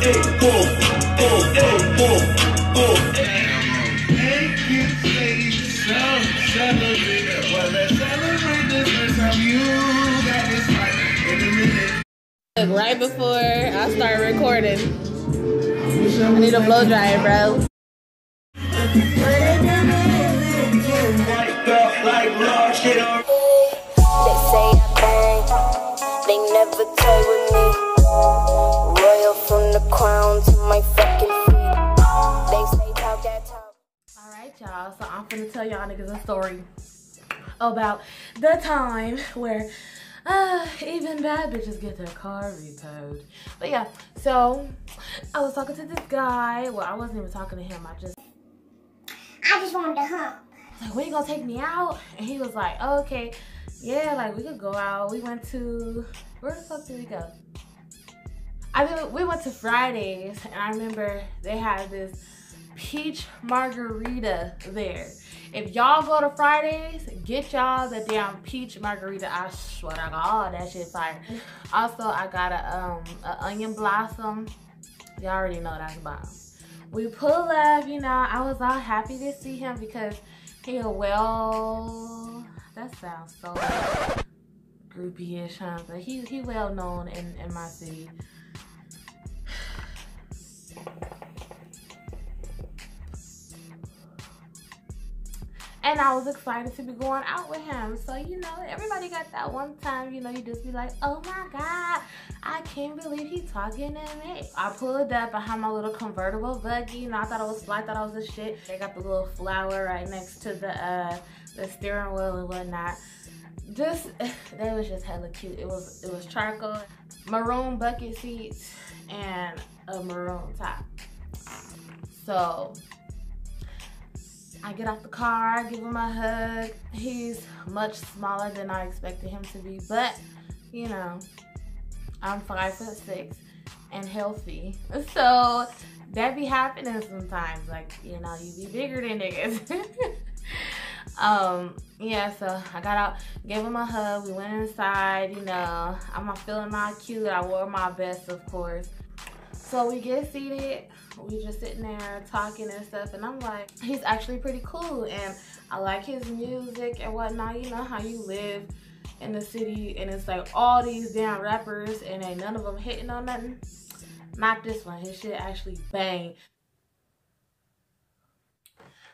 Right before I start recording, I need a blow dryer, bro. They say I bang, they never toy with me. Royal from the crown to my fucking feet. They say talk that talk. Alright, y'all, so I'm finna tell y'all niggas a story about the time where even bad bitches get their car repo'd. But yeah, so I was talking to this guy. Well, I wasn't even talking to him. I just wanted to hump. I was like, when you gonna take me out? And he was like, oh, okay, yeah, like we could go out. We went to, where the fuck did we go? We went to Fridays, and I remember they had this peach margarita there. If y'all go to Fridays, get y'all the damn peach margarita. I swear to God, that shit fire. Also, I got a onion blossom. Y'all already know that's bomb. We pull up, you know, I was all happy to see him because he well, that sounds so groupie-ish, huh? But he well known in my city. And I was excited to be going out with him. So, you know, everybody got that one time, you know, you just be like, oh my God, I can't believe he's talking to me. I pulled up behind my little convertible buggy. You know, I thought it was fly, I thought I was a shit. They got the little flower right next to the steering wheel and whatnot. That was just hella cute. It was charcoal, maroon bucket seats, and a maroon top. So I get off the car, give him a hug. He's much smaller than I expected him to be, but you know, I'm 5'6" and healthy. So that be happening sometimes. Like, you know, you be bigger than niggas. Yeah, so I got out, gave him a hug, we went inside, you know, I'm feeling all cute. I wore my best, of course. So we get seated, we just sitting there talking and stuff, and I'm like, he's actually pretty cool, and I like his music and whatnot. You know how you live in the city, and it's like all these damn rappers, and ain't none of them hitting on nothing. Not this one, his shit actually bang.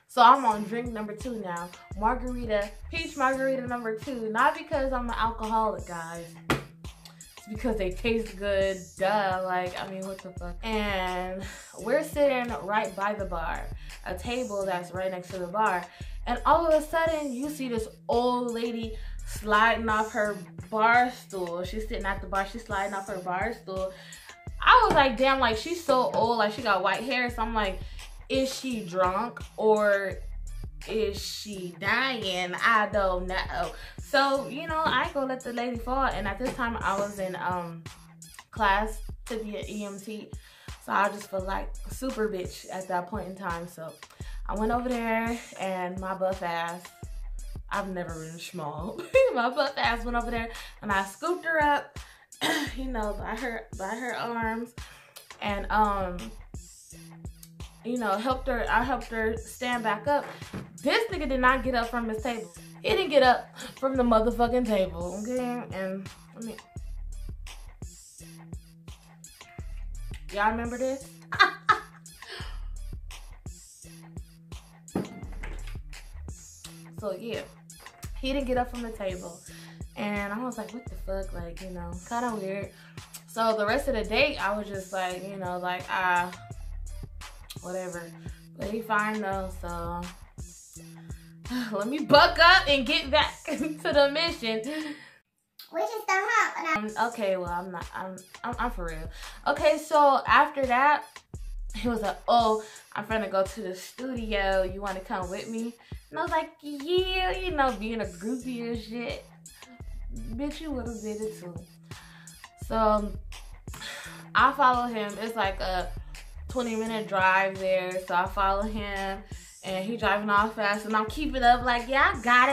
So I'm on drink number 2 now. Margarita, peach margarita number 2. Not because I'm an alcoholic, guys. It's because they taste good, duh. Like, I mean, what the fuck? And we're sitting right by the bar. A table that's right next to the bar. And all of a sudden, you see this old lady sliding off her bar stool. She's sitting at the bar, she's sliding off her bar stool. I was like, damn, like, she's so old, like, she got white hair. So I'm like, is she drunk or is she dying? I don't know. So, you know, I ain't gonna let the lady fall. And at this time, I was in class to be an EMT. So I just felt like a super bitch at that point in time. So I went over there and my buff ass, I've never been small. My buff ass went over there and I scooped her up, you know, by her arms. And you know, I helped her stand back up. This nigga did not get up from his table. He didn't get up from the motherfucking table, okay? And I mean, y'all remember this? So yeah, he didn't get up from the table. And I was like, what the fuck? Like, you know, kind of weird. So the rest of the date, I was just like, you know, like, whatever. But he fine though, so let me buck up and get back to the mission. We just don't have. Okay, well, I'm for real. Okay, so after that, he was like, oh, I'm finna go to the studio. You wanna come with me? And I was like, yeah, you know, being a groupie and shit. Bitch, you would've did it too. So I follow him. It's like a 20-minute drive there, so I follow him, and he driving off fast, and I'm keeping up like, yeah, I got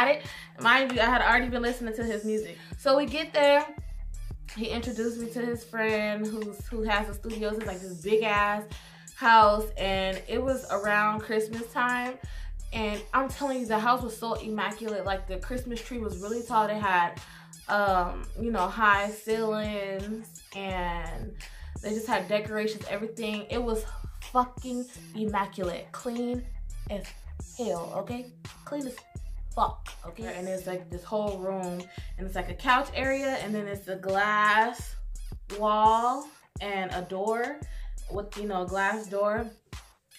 it. Mind you, I had already been listening to his music. So we get there, he introduced me to his friend who has a studio. It's like this big ass house, and it was around Christmas time. And I'm telling you, the house was so immaculate. Like, the Christmas tree was really tall. They had, you know, high ceilings, and they just had decorations, everything. It was fucking immaculate, clean as hell, okay? Clean as fuck, okay? And there's like this whole room, and it's like a couch area, and then it's a glass wall and a door with, you know, a glass door.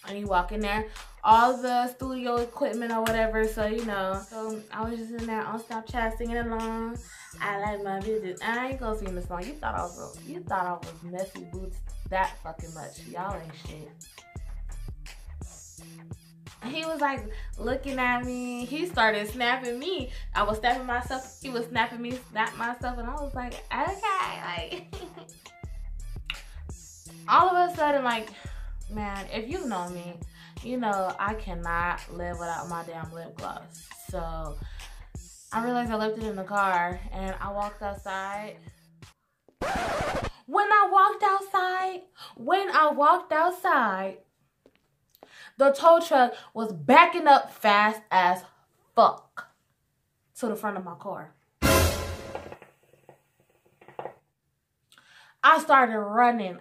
And you walk in there, all the studio equipment or whatever, so you know. So I was just in there on Snapchat singing along. I like my business. I ain't gonna sing the song. You thought I was messy boots that fucking much. Y'all ain't shit. He was like looking at me. He started snapping me. I was snapping myself. He was snapping me, snap myself, and I was like, okay, like. All of a sudden, like, man, if you know me, you know I cannot live without my damn lip gloss. So I realized I left it in the car, and I walked outside. When I walked outside, the tow truck was backing up fast as fuck to the front of my car. I started running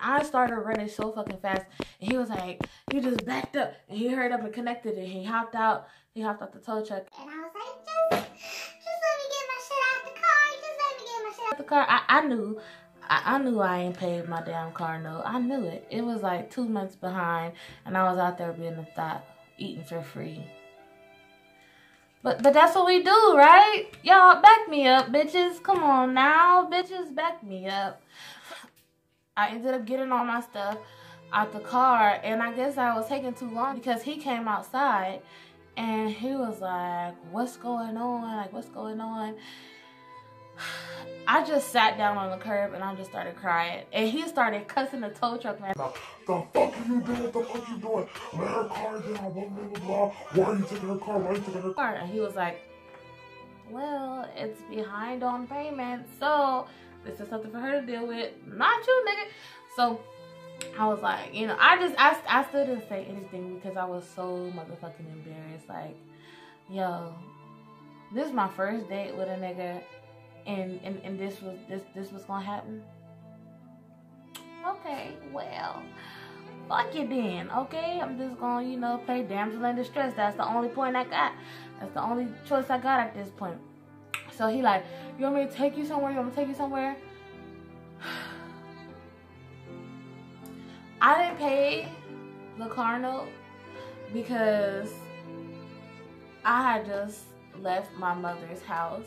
so fucking fast, and he was like, he just backed up, and he hurried up and connected, and he hopped out the tow truck. And I was like, just let me get my shit out the car. Just let me get my shit out The car, I knew I ain't paid my damn car note. I knew it. It was like 2 months behind, and I was out there being a thought, eating for free. But that's what we do, right? Y'all, back me up, bitches. Come on now, bitches, back me up. I ended up getting all my stuff out the car, and I guess I was taking too long because he came outside, and he was like, what's going on? Like, what's going on? I just sat down on the curb, and I just started crying, and he started cussing the tow truck man. The fuck are you doing? What the fuck you doing? Let her car down, blah, blah, blah. Why are you taking her car? Why are you taking her car? And he was like, well, it's behind on payment, so this is something for her to deal with, not you, nigga. So I was like, you know, I still didn't say anything because I was so motherfucking embarrassed. Like, yo, this is my first date with a nigga, and this was gonna happen. Okay, well, fuck you then. Okay, I'm just gonna, you know, play damsel in distress. That's the only point I got. That's the only choice I got at this point. So he like, you want me to take you somewhere? You want me to take you somewhere? I didn't pay the car note because I had just left my mother's house,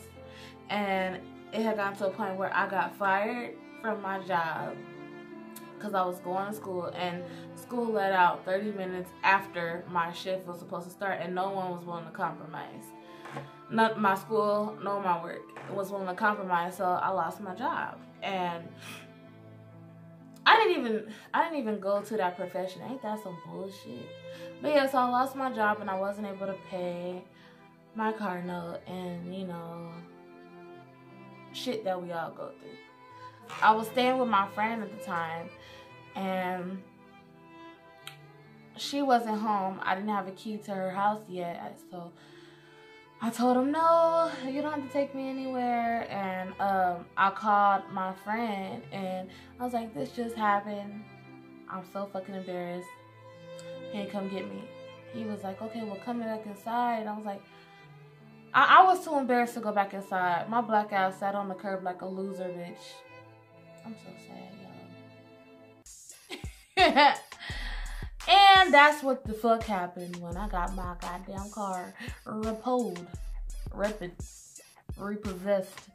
and it had gotten to a point where I got fired from my job because I was going to school, and school let out 30 minutes after my shift was supposed to start, and no one was willing to compromise. Not my school, nor my work was willing to compromise, so I lost my job. And I didn't even go to that profession. Ain't that some bullshit? But yeah, so I lost my job, and I wasn't able to pay my car note, and you know, shit that we all go through. I was staying with my friend at the time, and she wasn't home. I didn't have a key to her house yet, so I told him, no, you don't have to take me anywhere. And I called my friend, and I was like, this just happened. I'm so fucking embarrassed. He ain't come get me. He was like, okay, well, come back inside. And I was like, I was too embarrassed to go back inside. My black ass sat on the curb like a loser, bitch. I'm so sad, y'all. And that's what the fuck happened when I got my goddamn car repo'd, repossessed.